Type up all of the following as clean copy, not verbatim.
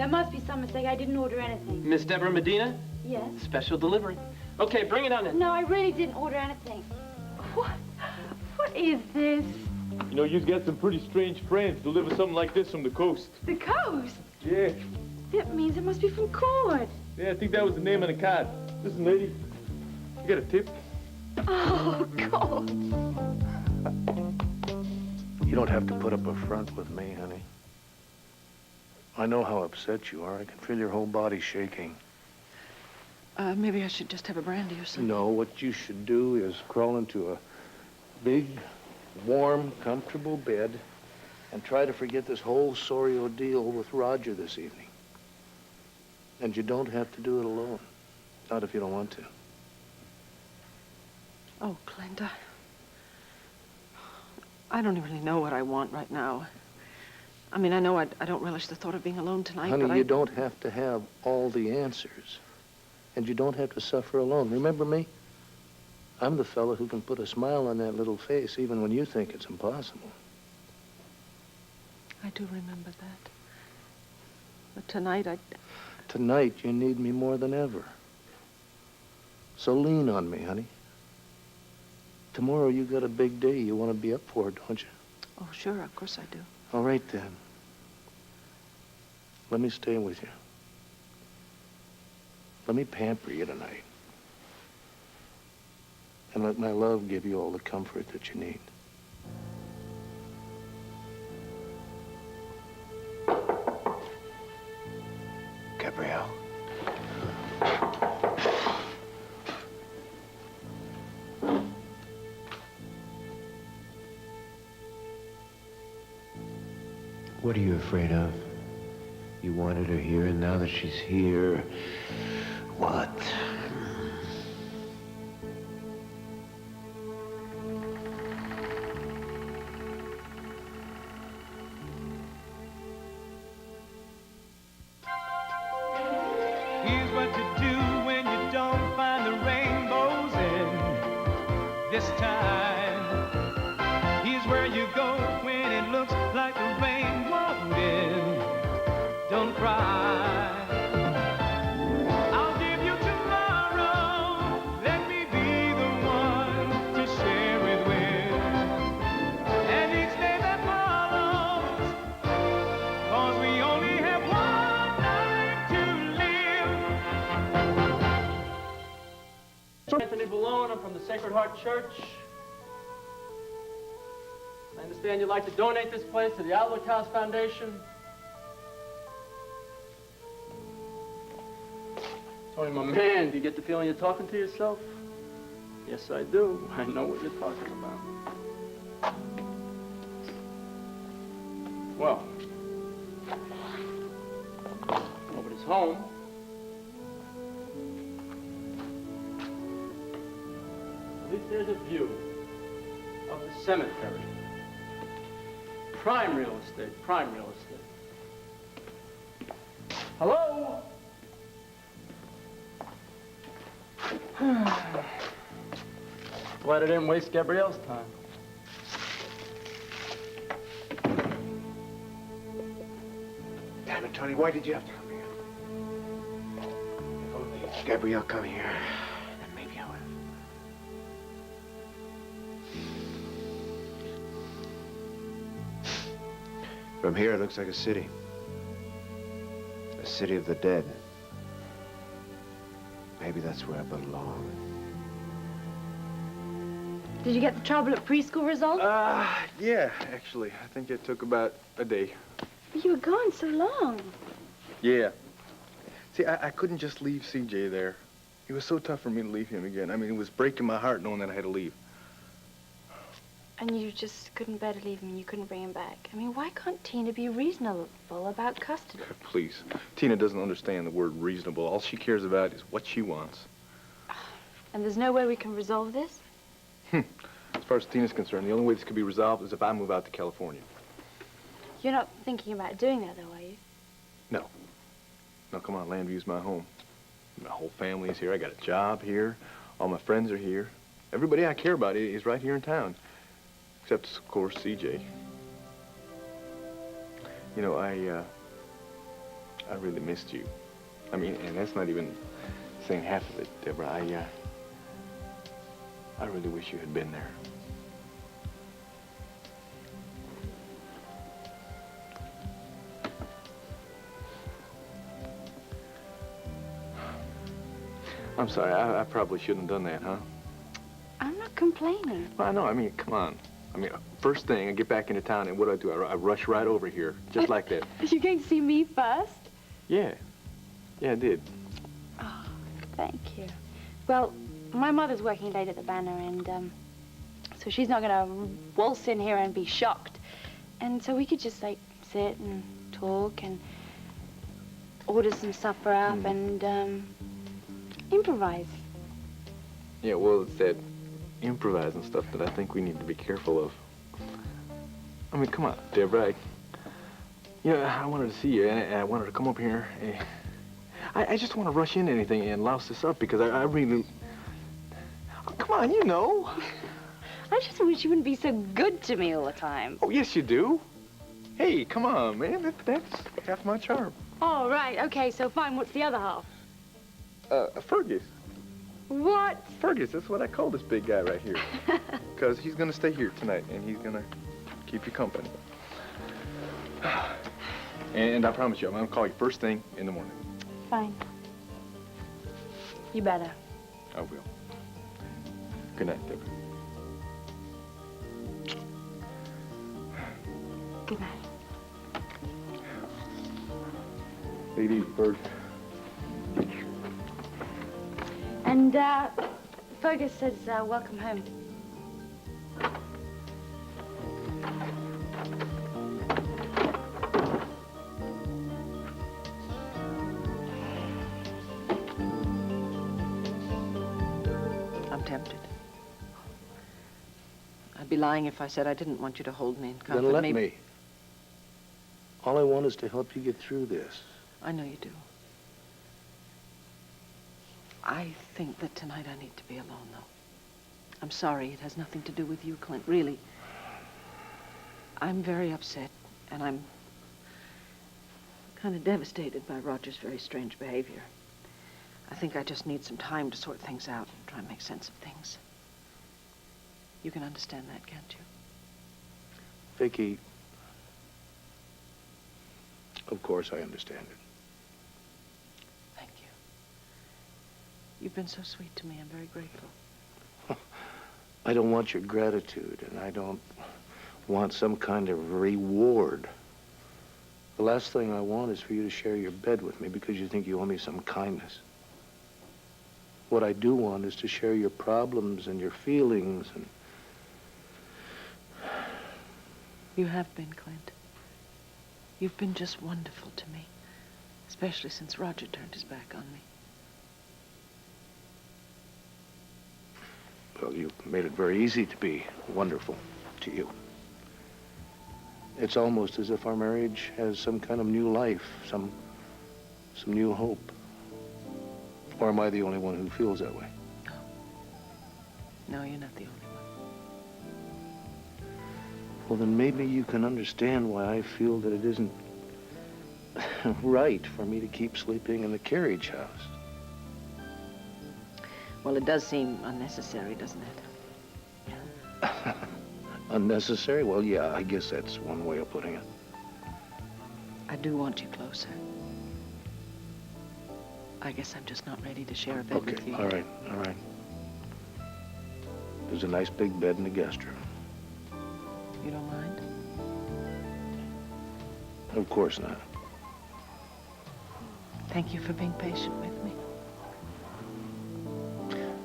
There must be some mistake. I didn't order anything. Miss Deborah Medina? Yes? Special delivery. Okay, bring it on in. No, I really didn't order anything. What? What is this? You know, you've got some pretty strange friends deliver something like this from the coast. The coast? Yeah. That means it must be from Cord. Yeah, I think that was the name on the card. Listen, lady, you got a tip? Oh, God. You don't have to put up a front with me, honey. I know how upset you are. I can feel your whole body shaking. Maybe I should just have a brandy or something. No, what you should do is crawl into a big, warm, comfortable bed and try to forget this whole sorry ordeal with Roger this evening. And you don't have to do it alone. Not if you don't want to. Oh, Clint, I don't really know what I want right now. I mean, I know I don't relish the thought of being alone tonight, Honey, but you don't have to have all the answers. And you don't have to suffer alone. Remember me? I'm the fella who can put a smile on that little face even when you think it's impossible. I do remember that. But tonight, Tonight, you need me more than ever. So lean on me, honey. Tomorrow, you got a big day. You want to be up for it, don't you? Oh, sure, of course I do. All right, then. Let me stay with you. Let me pamper you tonight. And let my love give you all the comfort that you need. Gabrielle. What are you afraid of? You wanted her here, and now that she's here, what? Here's what you do when you don't find the rainbows in this time. Here's where you go when it looks like the rain won't end. Don't cry. I'll give you tomorrow. Let me be the one to share it with. And each day that follows, 'cause we only have one life to live. Anthony Balone, I'm from the Sacred Heart Church. I understand you'd like to donate this place to the Outlook House Foundation. Tony, my man, do you get the feeling you're talking to yourself? Yes, I do. I know what you're talking about. Well, nobody's home. At least there's a view of the cemetery. Prime real estate, prime real estate. Hello? Glad I didn't waste Gabrielle's time. Damn it, Tony, why did you have to come here? If only Gabrielle come here, then maybe I would have. From here, it looks like a city. A city of the dead. Maybe that's where I belong. Did you get the trouble at preschool results? Yeah, actually. I think it took about a day. But you were gone so long. Yeah. See, I couldn't just leave CJ there. It was so tough for me to leave him again. I mean, it was breaking my heart knowing that I had to leave. And you just couldn't bear to leave him and you couldn't bring him back. I mean, why can't Tina be reasonable about custody? Please. Tina doesn't understand the word reasonable. All she cares about is what she wants. And there's no way we can resolve this? As far as Tina's concerned, the only way this could be resolved is if I move out to California. You're not thinking about doing that, though, are you? No. No, come on, Landview's my home. My whole family is here. I got a job here. All my friends are here. Everybody I care about is right here in town. Except, of course, CJ. You know, I I really missed you. I mean, and that's not even saying half of it, Deborah. I really wish you had been there. I'm sorry, I probably shouldn't have done that, huh? I'm not complaining. Well, I know, I mean, come on. I mean, first thing, I get back into town, and what do? I rush right over here, just like that. You're going to see me first? Yeah. Yeah, I did. Oh, thank you. Well, my mother's working late at the Banner, and, so she's not going to waltz in here and be shocked. And so we could just, like, sit and talk and order some supper up and, improvise. Yeah, well, it's that improvising stuff that I think we need to be careful of. I mean, come on, Deborah. I wanted to see you, and I wanted to come up here. I just want to rush into anything and louse this up because I really... Oh, come on, you know. I just wish you wouldn't be so good to me all the time. Oh, yes, you do. Hey, come on, man. That's half my charm. Oh, right. Okay, so fine. What's the other half? Fergus. What? Fergus, that's what I call this big guy right here. Because he's going to stay here tonight, and he's going to keep you company. And I promise you, I'm going to call you first thing in the morning. Fine. You better. I will. Good night, Deborah. Good night. Take it easy, Ferg. And, Fergus says, welcome home. I'm tempted. I'd be lying if I said I didn't want you to hold me and comfort me. Then let me. All I want is to help you get through this. I know you do. I think that tonight I need to be alone, though. I'm sorry. It has nothing to do with you, Clint. Really. I'm very upset, and I'm kind of devastated by Roger's very strange behavior. I think I just need some time to sort things out and try and make sense of things. You can understand that, can't you? Vicki, of course I understand it. Thank you. You've been so sweet to me. I'm very grateful. I don't want your gratitude, and I don't want some kind of reward. The last thing I want is for you to share your bed with me because you think you owe me some kindness. What I do want is to share your problems and your feelings and... You have been, Clint. You've been just wonderful to me, especially since Roger turned his back on me. Well, you made it very easy to be wonderful to you. It's almost as if our marriage has some kind of new life, some new hope. Or am I the only one who feels that way? No, you're not the only one. Well, then maybe you can understand why I feel that it isn't right for me to keep sleeping in the carriage house. Well, it does seem unnecessary, doesn't it? Unnecessary? Well, yeah, I guess that's one way of putting it. I do want you closer. I guess I'm just not ready to share a bed with you. All right, all right. There's a nice big bed in the guest room. You don't mind? Of course not. Thank you for being patient with me.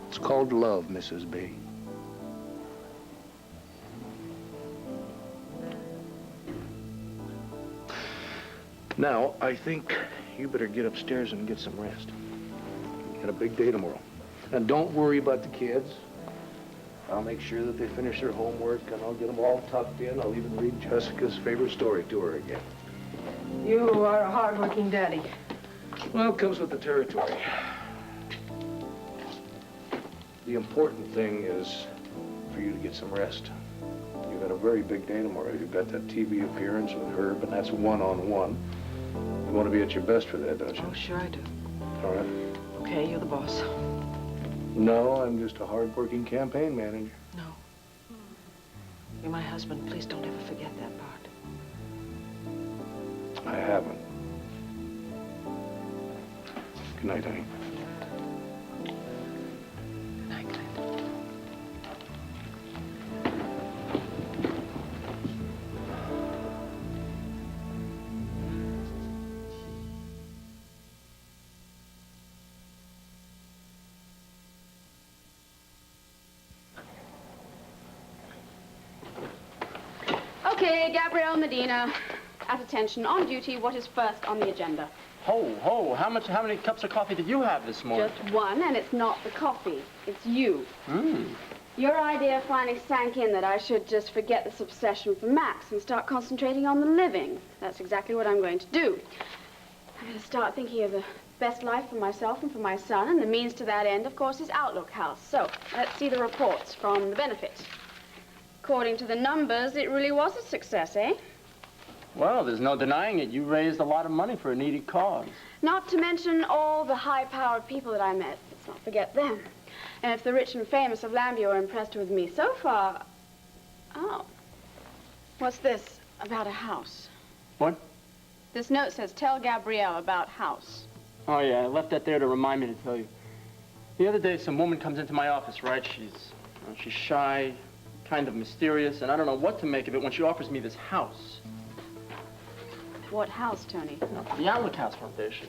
It's called love, Mrs. B. Now, I think you better get upstairs and get some rest. You got a big day tomorrow. And don't worry about the kids. I'll make sure that they finish their homework, and I'll get them all tucked in. I'll even read Jessica's favorite story to her again. You are a hard-working daddy. Well, it comes with the territory. The important thing is for you to get some rest. You've got a very big day tomorrow. You've got that TV appearance with Herb, and that's one-on-one. want to be at your best for that, don't you? Oh, sure I do. All right. Okay, you're the boss. No, I'm just a hard-working campaign manager. No. You're my husband. Please don't ever forget that part. I haven't. Good night, honey. Good night, Clint. Okay, Gabrielle Medina. At attention, on duty, what is first on the agenda? Ho, how many cups of coffee did you have this morning? Just one, and it's not the coffee. It's you. Hmm. Your idea finally sank in that I should just forget this obsession for Max and start concentrating on the living. That's exactly what I'm going to do. I'm going to start thinking of the best life for myself and for my son, and the means to that end, of course, is Outlook House. So, let's see the reports from the benefit. According to the numbers, it really was a success, eh? Well, there's no denying it. You raised a lot of money for a needy cause. Not to mention all the high-powered people that I met. Let's not forget them. And if the rich and famous of Lambio are impressed with me so far... Oh. What's this about a house? What? This note says, tell Gabrielle about house. Oh, yeah, I left that there to remind me to tell you. The other day, some woman comes into my office, right? She's shy, kind of mysterious, and I don't know what to make of it when she offers me this house. What house, Tony? The Outlook House Foundation.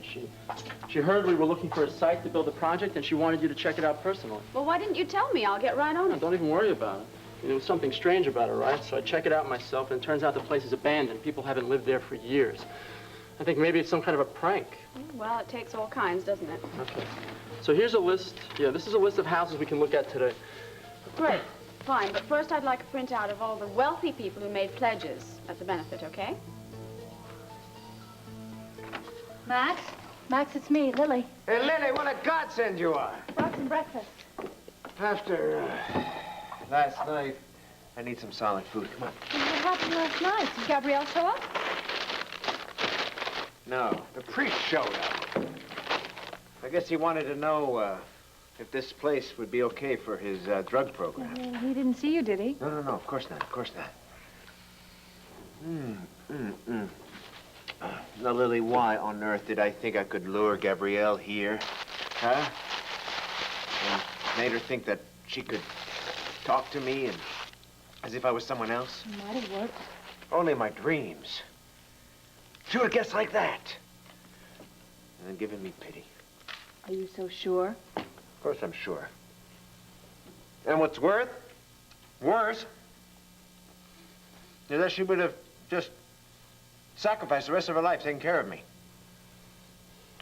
She heard we were looking for a site to build a project, and she wanted you to check it out personally. Well, why didn't you tell me? I'll get right on it. Don't even worry about it. There was something strange about it, right? So I check it out myself, and it turns out the place is abandoned. People haven't lived there for years. I think maybe it's some kind of a prank. Well, it takes all kinds, doesn't it? Okay. So here's a list. Yeah, this is a list of houses we can look at today. Great. Fine, but first I'd like a printout of all the wealthy people who made pledges at the benefit, okay? Max? Max, it's me, Lily. Hey, Lily, what a godsend you are. Brought some breakfast. After last night, I need some solid food. Come on. What happened last night? Did Gabrielle show up? No, the priest showed up. I guess he wanted to know if this place would be okay for his drug program. He didn't see you, did he? No, of course not, of course not. Now, Lily, why on earth did I think I could lure Gabrielle here? Huh? And made her think that she could talk to me and as if I was someone else? It might have worked. Only my dreams. She would have guessed like that. And then given me pity. Are you so sure? Of course I'm sure. And what's worse is that she would have just sacrificed the rest of her life taking care of me.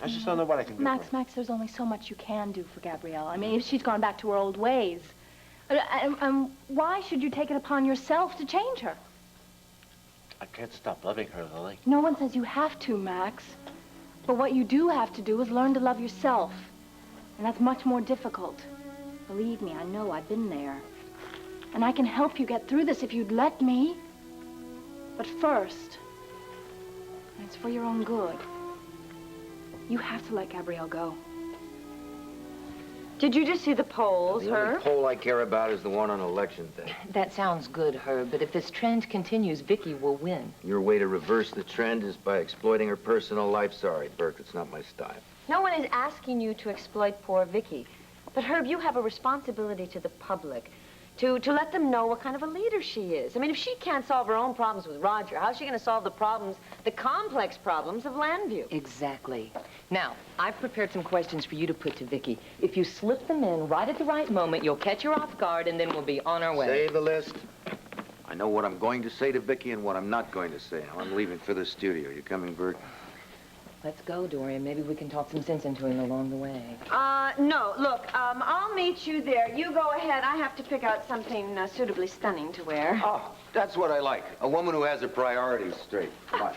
I just don't know what I can do for her. Max, there's only so much you can do for Gabrielle. I mean, if she's gone back to her old ways. Why should you take it upon yourself to change her? I can't stop loving her, Lily. No one says you have to, Max. But what you do have to do is learn to love yourself. And that's much more difficult. Believe me, I know, I've been there. And I can help you get through this if you'd let me. But first, and it's for your own good, you have to let Gabrielle go. Did you just see the polls, The only Herb? poll I care about is the one on election day. That sounds good, Herb, but if this trend continues, Vicky will win. Your way to reverse the trend is by exploiting her personal life. Sorry, Burke, it's not my style. No one is asking you to exploit poor Vicky. But Herb, you have a responsibility to the public to let them know what kind of a leader she is. I mean, if she can't solve her own problems with Roger, how's she going to solve the problems, the complex problems of Landview? Exactly. Now, I've prepared some questions for you to put to Vicky. If you slip them in right at the right moment, you'll catch her off guard, and then we'll be on our way. Save the list. I know what I'm going to say to Vicky and what I'm not going to say. Now, I'm leaving for the studio. You coming, Burke? Let's go, Dorian. Maybe we can talk some sense into him along the way. No, look, I'll meet you there. You go ahead. I have to pick out something suitably stunning to wear. Oh, that's what I like. A woman who has her priorities straight. Come on.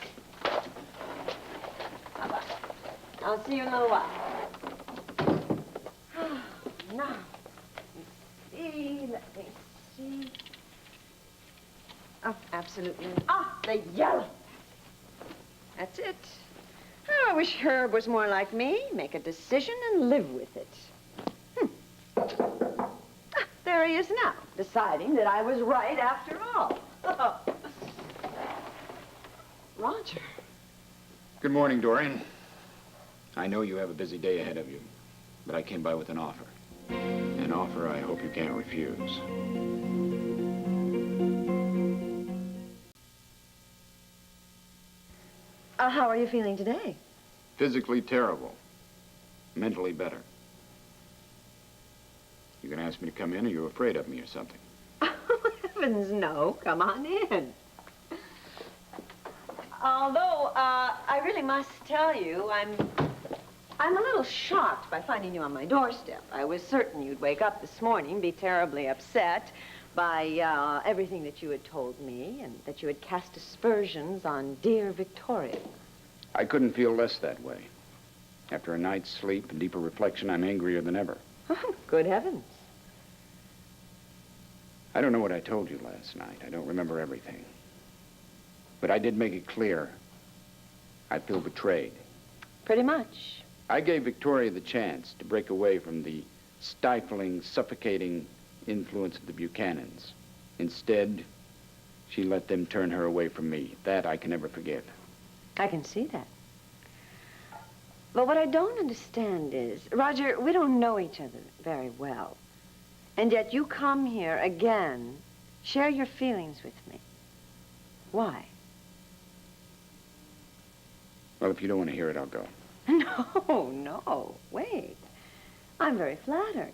I'll see you in a little while. Now, let me see. Oh, absolutely. Ah, the yellow. That's it. I wish Herb was more like me. Make a decision and live with it. There he is now, deciding that I was right after all. Roger. Good morning, Dorian. I know you have a busy day ahead of you, but I came by with an offer. An offer I hope you can't refuse. How are you feeling today? Physically terrible. Mentally better. You gonna ask me to come in, or you're afraid of me or something? Heavens, no. Come on in. Although, I really must tell you, I'm a little shocked by finding you on my doorstep. I was certain you'd wake up this morning, be terribly upset by everything that you had told me, and that you had cast aspersions on dear Victoria. I couldn't feel less that way. After a night's sleep and deeper reflection, I'm angrier than ever. Oh, good heavens. I don't know what I told you last night. I don't remember everything. But I did make it clear. I feel betrayed. Pretty much. I gave Victoria the chance to break away from the stifling, suffocating influence of the Buchanans. Instead, she let them turn her away from me. That I can never forgive. I can see that. But what I don't understand is, Roger, we don't know each other very well. And yet you come here again, share your feelings with me. Why? Well, if you don't want to hear it, I'll go. No, wait. I'm very flattered.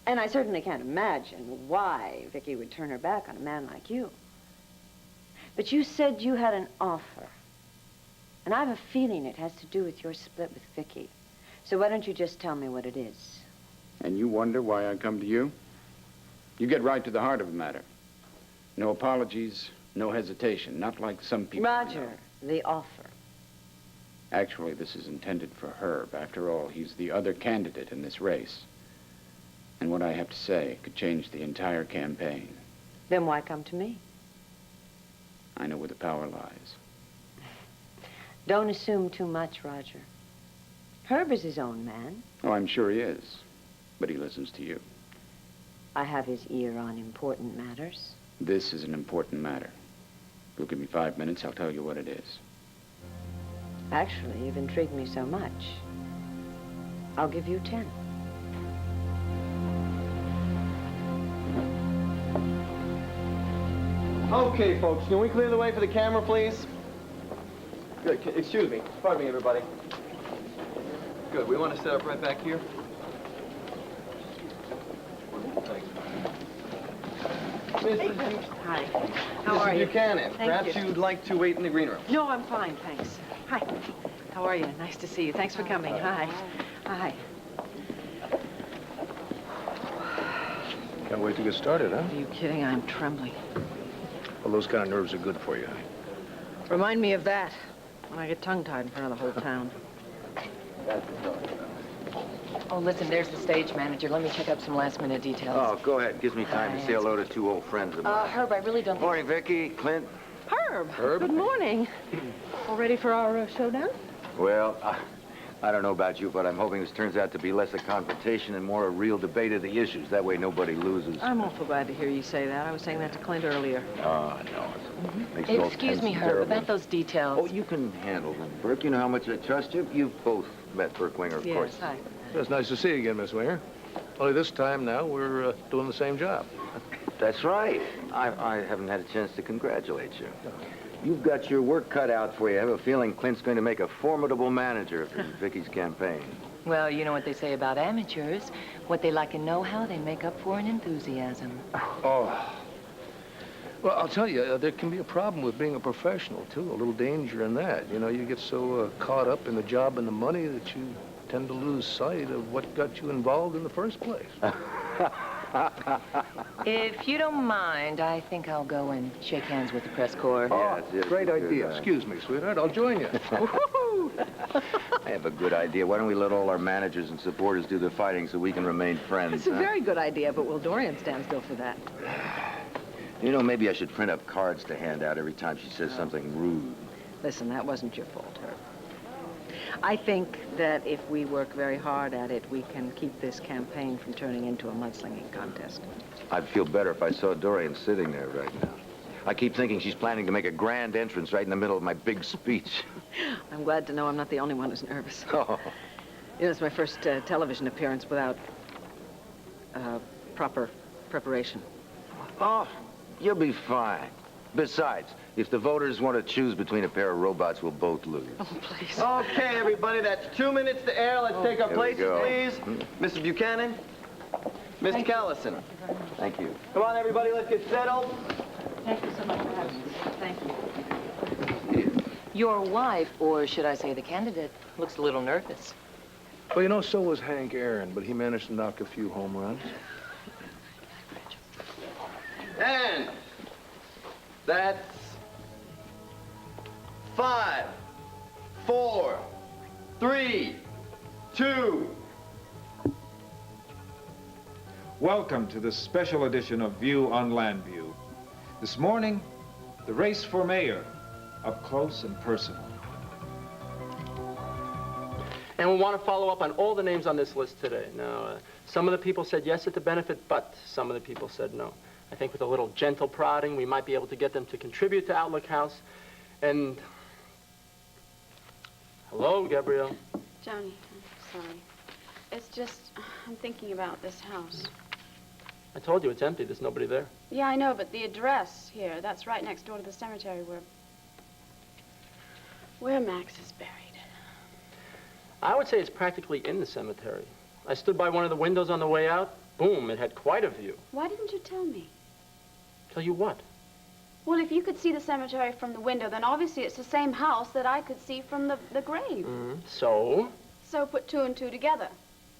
And I certainly can't imagine why Vicky would turn her back on a man like you. But you said you had an offer. And I have a feeling it has to do with your split with Vicky. So why don't you just tell me what it is? And you wonder why I come to you? You get right to the heart of the matter. No apologies, no hesitation, not like some people. Roger, the offer. Actually, this is intended for Herb. After all, he's the other candidate in this race. And what I have to say could change the entire campaign. Then why come to me? I know where the power lies. Don't assume too much, Roger. Herb is his own man. Oh, I'm sure he is. But he listens to you. I have his ear on important matters. This is an important matter. If you'll give me 5 minutes, I'll tell you what it is. Actually, you've intrigued me so much. I'll give you 10. Okay, folks, can we clear the way for the camera, please? Good. Excuse me. Pardon me, everybody. Good. We want to set up right back here. Thanks. Hi. How are you? Buchanan. Thank Perhaps you. you'd like to wait in the green room. No, I'm fine, thanks. Hi. How are you? Nice to see you. Thanks for coming. Hi. Hi. Can't wait to get started, huh? Are you kidding? I'm trembling. Well, those kind of nerves are good for you. Remind me of that when I get tongue-tied in front of the whole town. Oh, listen, there's the stage manager. Let me check up some last-minute details. Oh, go ahead. Gives me time to say hello to two old friends of mine. Herb, I really don't... Morning, Vicky, Clint. Herb! Herb? Good morning. All ready for our showdown? Well, I don't know about you, but I'm hoping this turns out to be less a confrontation and more a real debate of the issues. That way nobody loses. I'm awful glad to hear you say that. I was saying that to Clint earlier. Oh, no. Makes it all Excuse me, tense and Herb, terrible. about those details. Oh, you can handle them, Burke. You know how much I trust you. You've both met Burke Winger, of course. Yes, hi. It's nice to see you again, Miss Winger. Only this time now, we're doing the same job. That's right. I haven't had a chance to congratulate you. You've got your work cut out for you. I have a feeling Clint's going to make a formidable manager of Vicky's campaign. Well, you know what they say about amateurs. What they lack in know-how, they make up for in enthusiasm. Oh. Well, I'll tell you, there can be a problem with being a professional, too. A little danger in that. You know, you get so caught up in the job and the money that you tend to lose sight of what got you involved in the first place. If you don't mind, I think I'll go and shake hands with the press corps. Oh, Yeah, great idea. Excuse me, sweetheart. I'll join you. I have a good idea. Why don't we let all our managers and supporters do the fighting so we can remain friends? It's a very good idea, but will Dorian stand still for that? You know, maybe I should print up cards to hand out every time she says something rude. Listen, that wasn't your fault, Herb. I think that if we work very hard at it, we can keep this campaign from turning into a mudslinging contest. I'd feel better if I saw Dorian sitting there right now. I keep thinking she's planning to make a grand entrance right in the middle of my big speech. I'm glad to know I'm not the only one who's nervous. Oh. You know, it's my first television appearance without proper preparation. Oh, you'll be fine. Besides, if the voters want to choose between a pair of robots, we'll both lose. Oh, please. Okay, everybody, that's 2 minutes to air. Let's take our Here we places, go. please. Mrs. Buchanan, Mr. Callison. Thank you. Come on, everybody, let's get settled. Thank you so much for having me. Thank you. Your wife, or should I say the candidate, looks a little nervous. Well, you know, so was Hank Aaron, but he managed to knock a few home runs. And that's 5, 4, 3, 2. Welcome to this special edition of View on Landview. This morning, the race for mayor, up close and personal. And we want to follow up on all the names on this list today. Now, some of the people said yes at the benefit, but some of the people said no. I think with a little gentle prodding, we might be able to get them to contribute to Outlook House. And hello, Gabrielle. Johnny, I'm sorry. It's just, I'm thinking about this house. I told you it's empty. There's nobody there. Yeah, I know, but the address here, that's right next door to the cemetery where Max is buried. I would say it's practically in the cemetery. I stood by one of the windows on the way out. Boom, it had quite a view. Why didn't you tell me? Tell you what? Well, if you could see the cemetery from the window, then obviously it's the same house that I could see from the grave. So? So put 2 and 2 together.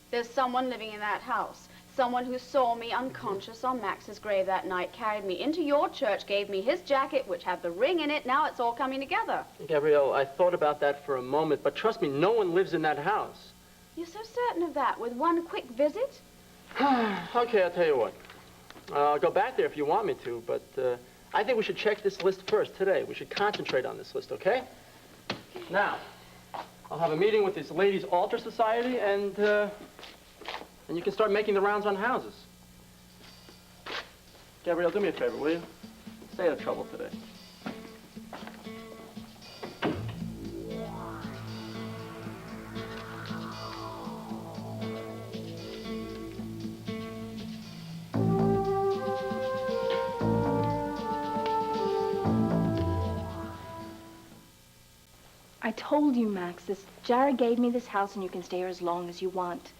There's someone living in that house. Someone who saw me unconscious on Max's grave that night, carried me into your church, gave me his jacket, which had the ring in it. Now it's all coming together. Gabrielle, I thought about that for a moment, but trust me, no one lives in that house. You're so certain of that with one quick visit? Okay, I'll tell you what. I'll go back there if you want me to, but I think we should check this list first today. We should concentrate on this list, okay? Now, I'll have a meeting with this Ladies' Altar Society, and you can start making the rounds on houses. Gabrielle, do me a favor, will you? Stay out of trouble today. I told you, Max, Jared gave me this house and you can stay here as long as you want.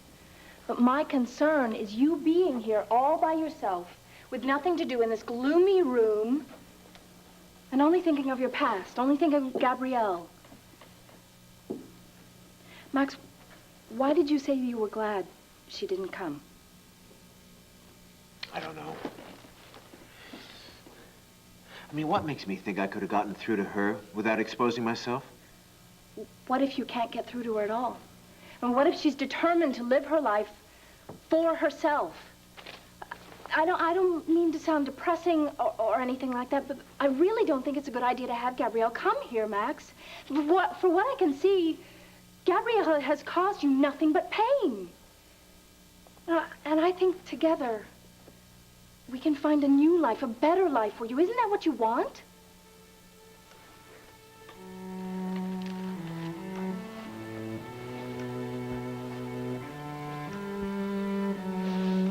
But my concern is you being here all by yourself with nothing to do in this gloomy room and only thinking of your past, only thinking of Gabrielle. Max, why did you say you were glad she didn't come? I don't know. I mean, what makes me think I could have gotten through to her without exposing myself? What if you can't get through to her at all? And what if she's determined to live her life for herself? I don't mean to sound depressing or anything like that, but I really don't think it's a good idea to have Gabrielle come here, Max. For what I can see, Gabrielle has caused you nothing but pain. And I think together, we can find a new life, a better life for you. Isn't that what you want?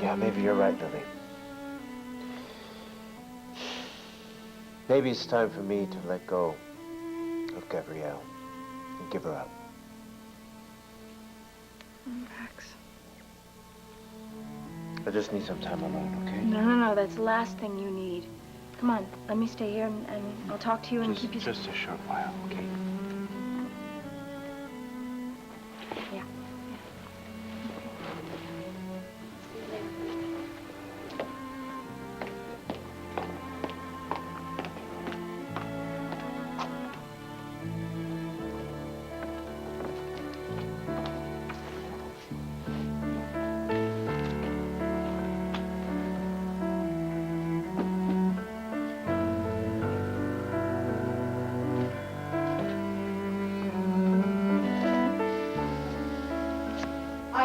Yeah, maybe you're right, Lily. Maybe it's time for me to let go of Gabrielle and give her up. Max. I just need some time alone, okay? No, that's the last thing you need. Come on, let me stay here and I'll talk to you and keep you... Just a short while, okay? Yeah.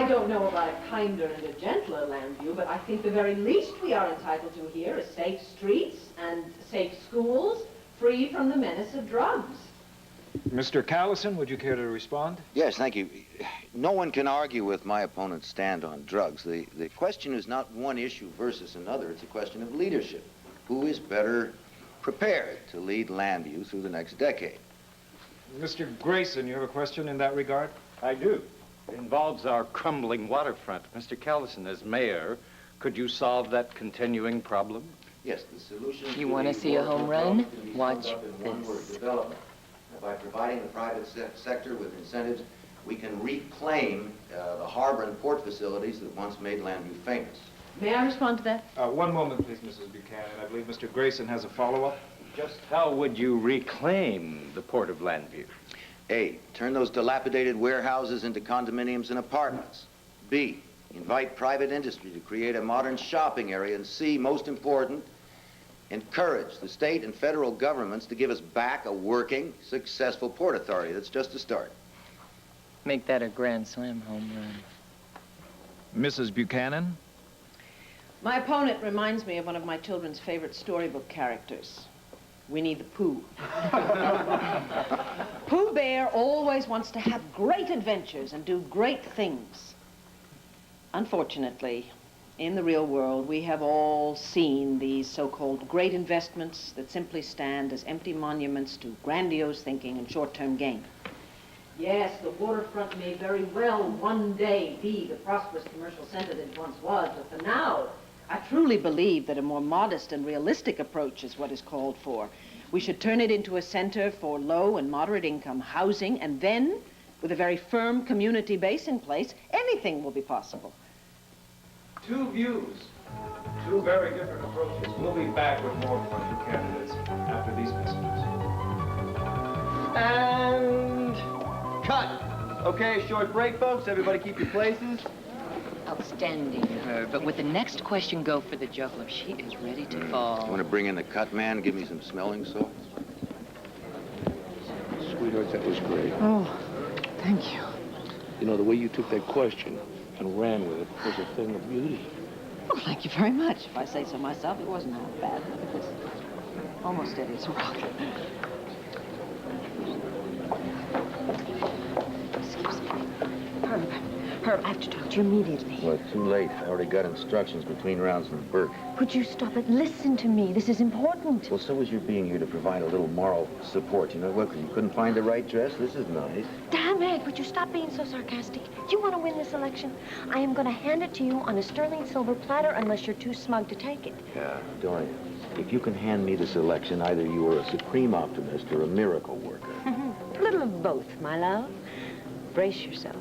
I don't know about a kinder and a gentler land view, but I think the very least we are entitled to here is safe streets and safe schools, free from the menace of drugs. Mr. Callison, would you care to respond? Yes, thank you. No one can argue with my opponent's stand on drugs. The question is not one issue versus another. It's a question of leadership. Who is better prepared to lead Landview through the next decade? Mr. Grayson, you have a question in that regard? I do. It involves our crumbling waterfront. Mr. Callison, as mayor, could you solve that continuing problem? Yes, the solution... You want to see a home run? Watch this. By providing the private sector with incentives, we can reclaim the harbor and port facilities that once made Landview famous. May I respond to that? One moment, please, Mrs. Buchanan. I believe Mr. Grayson has a follow-up. Just how would you reclaim the port of Landview? A, turn those dilapidated warehouses into condominiums and apartments. B, invite private industry to create a modern shopping area. And C, most important, encourage the state and federal governments to give us back a working, successful port authority. That's just a start. Make that a grand slam home run. Mrs. Buchanan? My opponent reminds me of one of my children's favorite storybook characters, Winnie the Pooh. Pooh Bear always wants to have great adventures and do great things. Unfortunately, in the real world, we have all seen these so-called great investments that simply stand as empty monuments to grandiose thinking and short-term gain. Yes, the waterfront may very well one day be the prosperous commercial center that it once was, but for now, I truly believe that a more modest and realistic approach is what is called for. We should turn it into a center for low and moderate income housing, and then, with a very firm community base in place, anything will be possible. Two views, two very different approaches. We'll be back with more from the candidates after these messages. And cut. Okay, short break, folks. Everybody keep your places. Outstanding, Herb. But with the next question, go for the juggler. She is ready to fall. You want to bring in the cut man and give me some smelling salts? Sweetheart, that was great. Oh, thank you. You know, the way you took that question and ran with it was a thing of beauty. Well, thank you very much. If I say so myself, it wasn't half bad. It was almost steady as a rock. Excuse me. Herb, I have to talk to you immediately. Well, too late. I already got instructions between rounds from Burke. Would you stop it? Listen to me. This is important. Well, so was your being here to provide a little moral support. You know what? You couldn't find the right dress? This is nice. Damn it, would you stop being so sarcastic? You want to win this election? I am going to hand it to you on a sterling silver platter unless you're too smug to take it. Yeah, Dorian, if you can hand me this election, either you are a supreme optimist or a miracle worker. A little of both, my love. Brace yourself,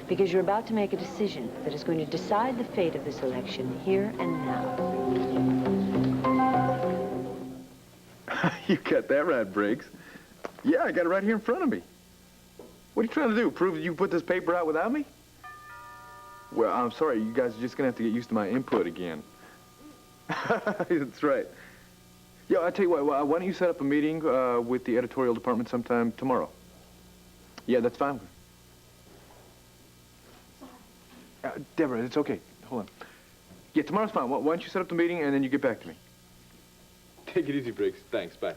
because you're about to make a decision that is going to decide the fate of this election here and now. You got that right, Briggs. Yeah, I got it right here in front of me. What are you trying to do? Prove that you put this paper out without me? Well, I'm sorry. You guys are just going to have to get used to my input again. That's right. Yeah, I'll tell you what. Why don't you set up a meeting with the editorial department sometime tomorrow? Yeah, that's fine. Deborah, it's okay. Hold on. Yeah, tomorrow's fine. Why don't you set up the meeting and then you get back to me? Take it easy, Briggs. Thanks. Bye.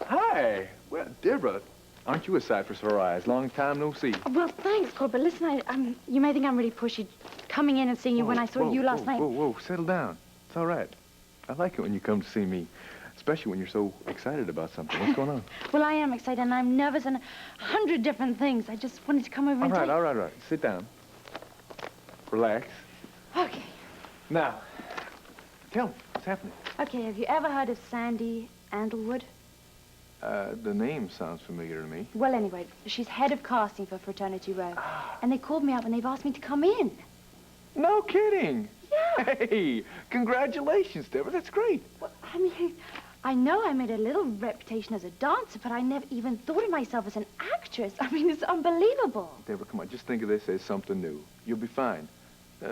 Hi. Well, Deborah, aren't you a sight for sore eyes? Long time no see. Well, thanks, Cord, but listen, you may think I'm really pushy coming in and seeing you when I saw you last night. Whoa, settle down. It's all right. I like it when you come to see me, especially when you're so excited about something. What's going on? Well, I am excited, and I'm nervous and 100 different things. I just wanted to come over and tell you. All right. Sit down. Relax. Okay. Now, tell me, what's happening? Okay, have you ever heard of Sandy Andlewood? The name sounds familiar to me. Well, anyway, she's head of casting for Fraternity Row. And they called me up and they've asked me to come in. No kidding. Yeah. Hey, congratulations, Deborah. That's great. Well, I mean, I know I made a little reputation as a dancer, but I never even thought of myself as an actress. I mean, it's unbelievable. Deborah, come on, just think of this as something new. You'll be fine.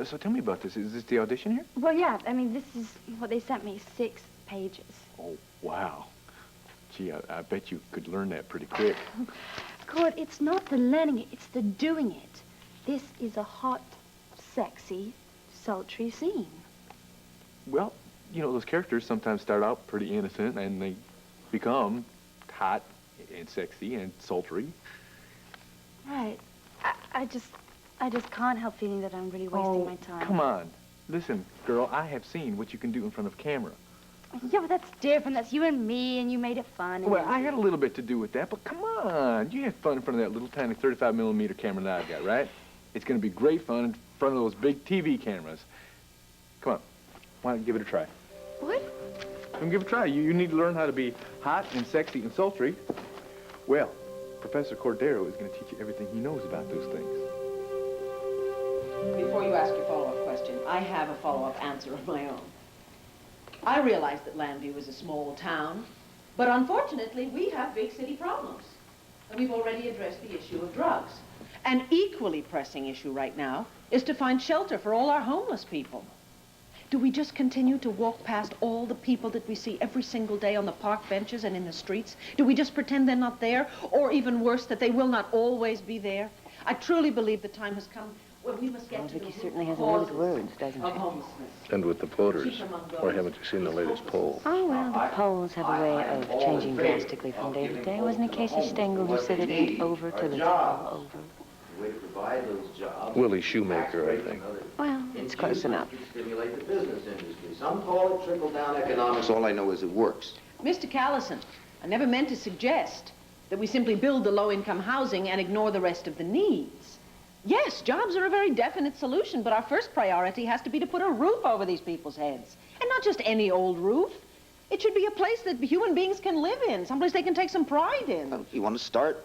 So tell me about this. Is this the audition here? Well, yeah. I mean, this is what they sent me, 6 pages. Oh, wow. Gee, I bet you could learn that pretty quick. Cord, it's not the learning it, it's the doing it. This is a hot, sexy, sultry scene. Well, you know, those characters sometimes start out pretty innocent and they become hot and sexy and sultry. Right. I just can't help feeling that I'm really wasting my time. Come on. Listen, girl, I have seen what you can do in front of camera. Yeah, but that's different. That's you and me, and you made it fun. Well, I had a little bit to do with that, but come on. You had fun in front of that little tiny 35mm camera that I've got, right? It's going to be great fun in front of those big TV cameras. Come on. Why don't you give it a try? What? Come give it a try. You need to learn how to be hot and sexy and sultry. Well, Professor Cordero is going to teach you everything he knows about those things. Before you ask your follow-up question, I have a follow-up answer of my own. I realize that Llanview is a small town, but unfortunately, we have big city problems. And we've already addressed the issue of drugs. An equally pressing issue right now is to find shelter for all our homeless people. Do we just continue to walk past all the people that we see every single day on the park benches and in the streets? Do we just pretend they're not there? Or even worse, that they will not always be there? I truly believe the time has come when we must get to Vicky the certainly has a causes lot of words, doesn't of she? homelessness. And with the voters. Or haven't you seen the latest poll? Oh, well, the polls have a way of changing drastically from day to day. Wasn't it Casey Stengel who said it ain't over till it's all over? Way to provide those jobs. Willie Shoemaker, I think. Well, it's close enough. Stimulate the business industry. Some call it trickle-down economics. All I know is it works. Mr. Callison, I never meant to suggest that we simply build the low-income housing and ignore the rest of the needs. Yes, jobs are a very definite solution, but our first priority has to be to put a roof over these people's heads. And not just any old roof. It should be a place that human beings can live in, someplace they can take some pride in. Well, you want to start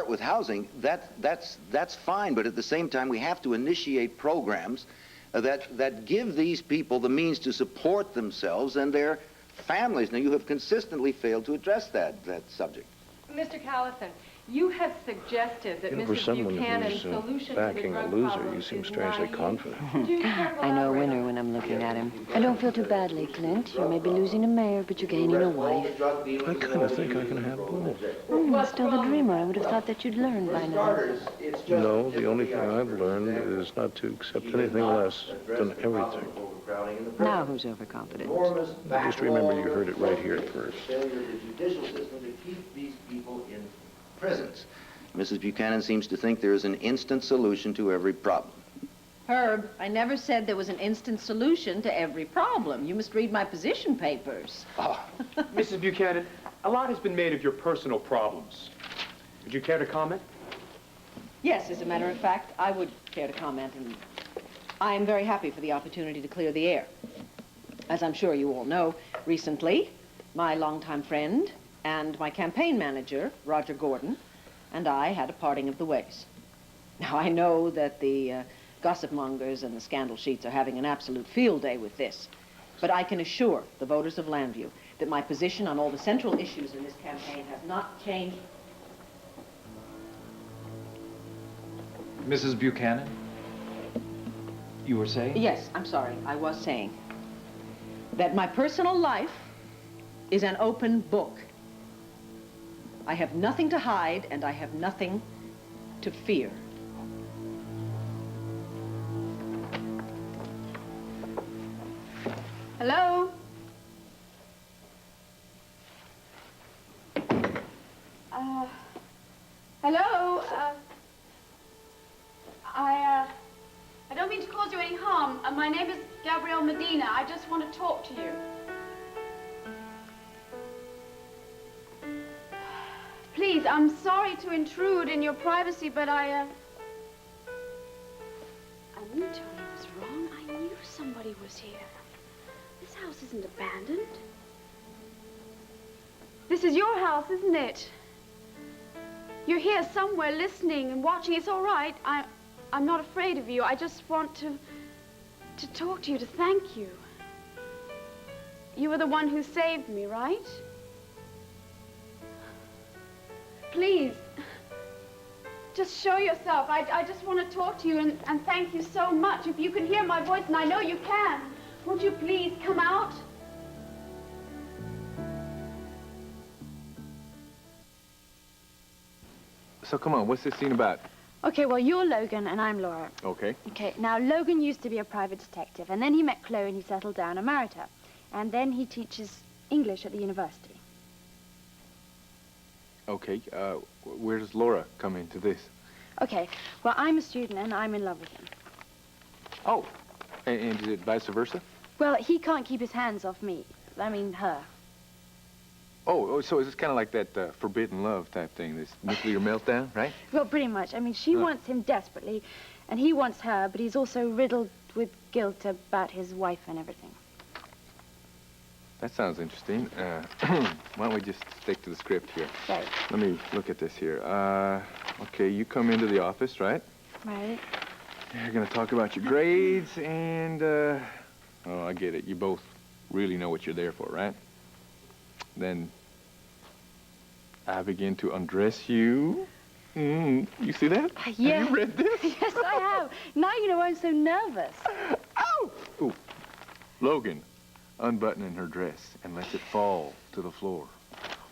with housing, that's fine, but at the same time, we have to initiate programs that give these people the means to support themselves and their families. Now, you have consistently failed to address that subject. Mr. Callison, you have suggested that For Mrs. someone Buchanan's who's solution backing to the a drug loser, problem you seem is strangely naive. confident. I know a winner when I'm looking at him. I don't feel too badly, Clint. You may be losing a mayor, but you're gaining a wife. I kind of think I can have both. Still the dreamer. I would have thought that you'd learned by now. No, the only thing I've learned is not to accept anything less than everything. Now who's overconfident? Just remember you heard it right here first. Failure of the judicial system to keep these people in prisons. Mrs. Buchanan seems to think there is an instant solution to every problem. Herb, I never said there was an instant solution to every problem. You must read my position papers. Mrs. Buchanan, a lot has been made of your personal problems. Would you care to comment? Yes, as a matter of fact, I would care to comment, and I am very happy for the opportunity to clear the air. As I'm sure you all know, recently, my longtime friend and my campaign manager, Roger Gordon, and I had a parting of the ways. Now, I know that the gossip mongers and the scandal sheets are having an absolute field day with this, but I can assure the voters of Llanview that my position on all the central issues in this campaign has not changed. Mrs. Buchanan, you were saying? Yes, I'm sorry, I was saying that my personal life is an open book. I have nothing to hide, and I have nothing to fear. Hello? Hello? I don't mean to cause you any harm. My name is Gabrielle Medina. I just want to talk to you. Please, I'm sorry to intrude in your privacy, but I knew Tony was wrong. I knew somebody was here. This house isn't abandoned. This is your house, isn't it? You're here somewhere listening and watching. It's all right. I'm not afraid of you. I just want to talk to you, to thank you. You were the one who saved me, right? Please, just show yourself. I just want to talk to you and thank you so much. If you can hear my voice, and I know you can, won't you please come out? So come on, what's this scene about? Okay, well, you're Logan and I'm Laura. Okay. Okay, now Logan used to be a private detective, and then he met Chloe and he settled down and married her. And then he teaches English at the university. Okay, where does Laura come into this? Okay, well, I'm a student and I'm in love with him. Oh, and is it vice versa? Well, he can't keep his hands off me. I mean, her. Oh, so it's kind of like that forbidden love type thing, this nuclear meltdown, right? Well, pretty much. I mean, she wants him desperately, and he wants her, but he's also riddled with guilt about his wife and everything. That sounds interesting. Why don't we just stick to the script here? Right. Let me look at this here. Okay, you come into the office, right? Right. You're gonna talk about your grades and, oh, I get it. You both really know what you're there for, right? Then I begin to undress you. You see that? Yeah. Have you read this? Yes, I have. Now you know why I'm so nervous. Ow! Ooh. Logan, unbuttoning her dress and lets it fall to the floor.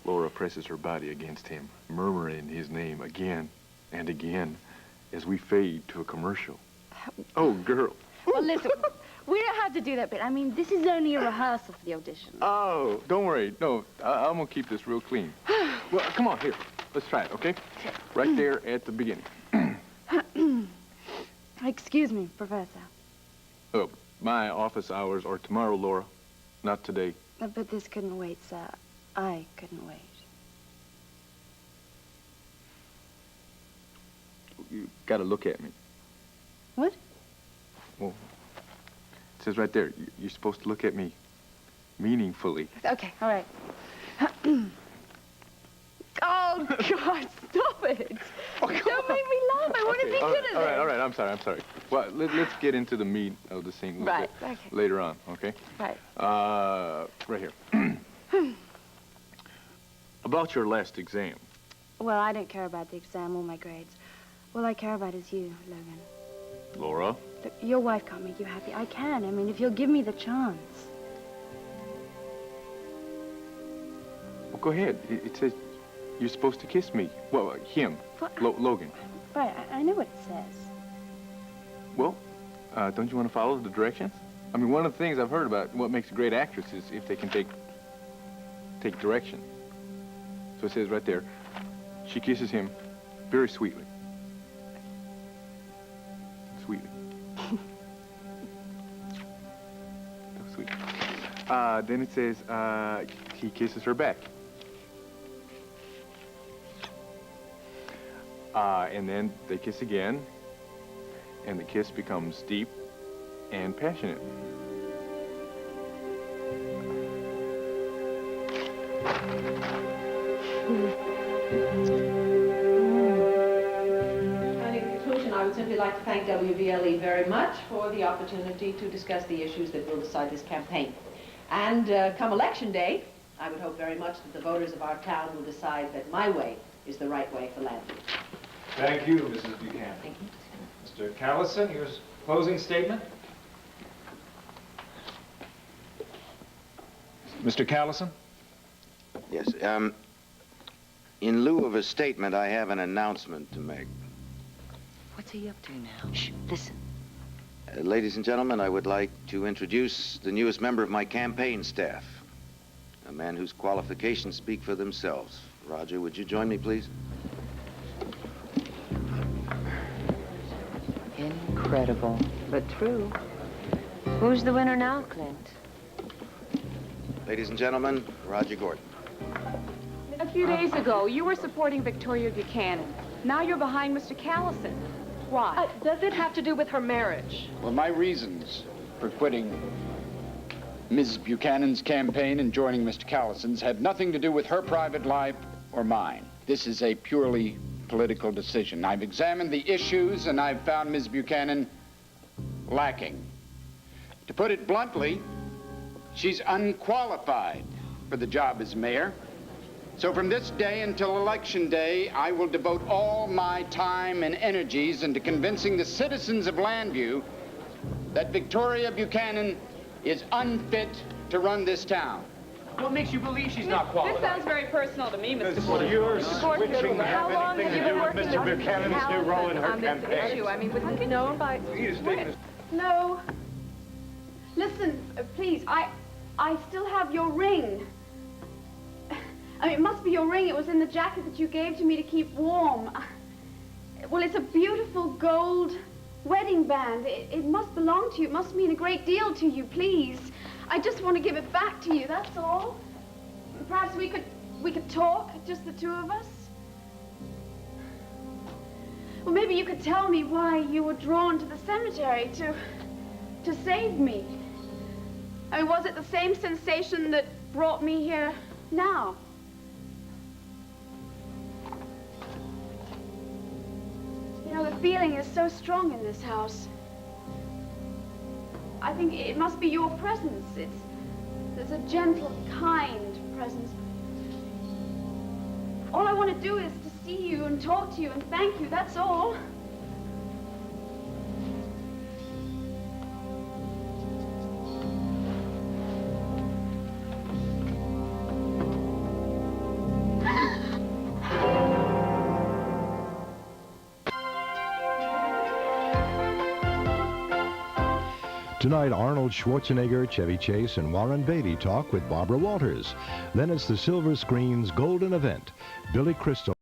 Laura presses her body against him, murmuring his name again and again as we fade to a commercial. Oh, girl. Well, listen, we don't have to do that bit. I mean, this is only a rehearsal for the audition. Oh, don't worry. No, I'm gonna keep this real clean. Well, come on, here. Let's try it, okay? Right there at the beginning. Excuse me, Professor. Oh, my office hours are tomorrow, Laura. Not today. But this couldn't wait, sir. I couldn't wait. You gotta look at me. What? Well, it says right there, you're supposed to look at me meaningfully. Okay, all right. Oh, God, stop it. Don't make me laugh. I want to be good at it. All right, I'm sorry. Well, let's get into the meat of the scene a little bit okay. later on, okay? Right. Right here. About your last exam. Well, I don't care about the exam or my grades. All I care about is you, Logan. Laura? Look, your wife can't make you happy. I can. I mean, if you'll give me the chance. Well, go ahead. It says you're supposed to kiss me. Well, him. Logan. Right, I know what it says. Well, don't you want to follow the directions? I mean, one of the things I've heard about what makes a great actress is if they can take direction. So it says right there, she kisses him very sweetly. Sweetly. So sweet. Then it says, he kisses her back. And then they kiss again, and the kiss becomes deep and passionate. In conclusion, I would simply like to thank WVLE very much for the opportunity to discuss the issues that will decide this campaign. And come election day, I would hope very much that the voters of our town will decide that my way is the right way for Landview. Thank you, Mrs. Buchanan. Thank you. Mr. Callison, your closing statement. Mr. Callison? Yes, in lieu of a statement, I have an announcement to make. What's he up to now? Shh, listen. Ladies and gentlemen, I would like to introduce the newest member of my campaign staff, a man whose qualifications speak for themselves. Roger, would you join me, please? Incredible, but true. Who's the winner now, Clint? Ladies and gentlemen, Roger Gordon. A few days ago, you were supporting Victoria Buchanan. Now you're behind Mr. Callison. Why? Does it have to do with her marriage? Well, my reasons for quitting Ms. Buchanan's campaign and joining Mr. Callison's had nothing to do with her private life or mine. This is a purely political decision. I've examined the issues and I've found Ms. Buchanan lacking. To put it bluntly, she's unqualified for the job as mayor. So from this day until Election Day, I will devote all my time and energies into convincing the citizens of Landview that Victoria Buchanan is unfit to run this town. What makes you believe she's not qualified? This sounds very personal to me, Mr. Does Porter. your Mr. Porter, switching how have long anything have to you do been with working Mr. with Buchanan's new role in her on this campaign? issue? I mean, was he known by... No. Listen, please, I still have your ring. I mean, it must be your ring. It was in the jacket that you gave to me to keep warm. Well, it's a beautiful gold wedding band. It must belong to you. It must mean a great deal to you, please. I just want to give it back to you, that's all. Perhaps we could talk, just the two of us. Well, maybe you could tell me why you were drawn to the cemetery to save me. I mean, was it the same sensation that brought me here now? You know, the feeling is so strong in this house. I think it must be your presence. There's a gentle, kind presence. All I want to do is to see you and talk to you and thank you, that's all. Tonight, Arnold Schwarzenegger, Chevy Chase, and Warren Beatty talk with Barbara Walters. Then it's the Silver Screen's Golden Event. Billy Crystal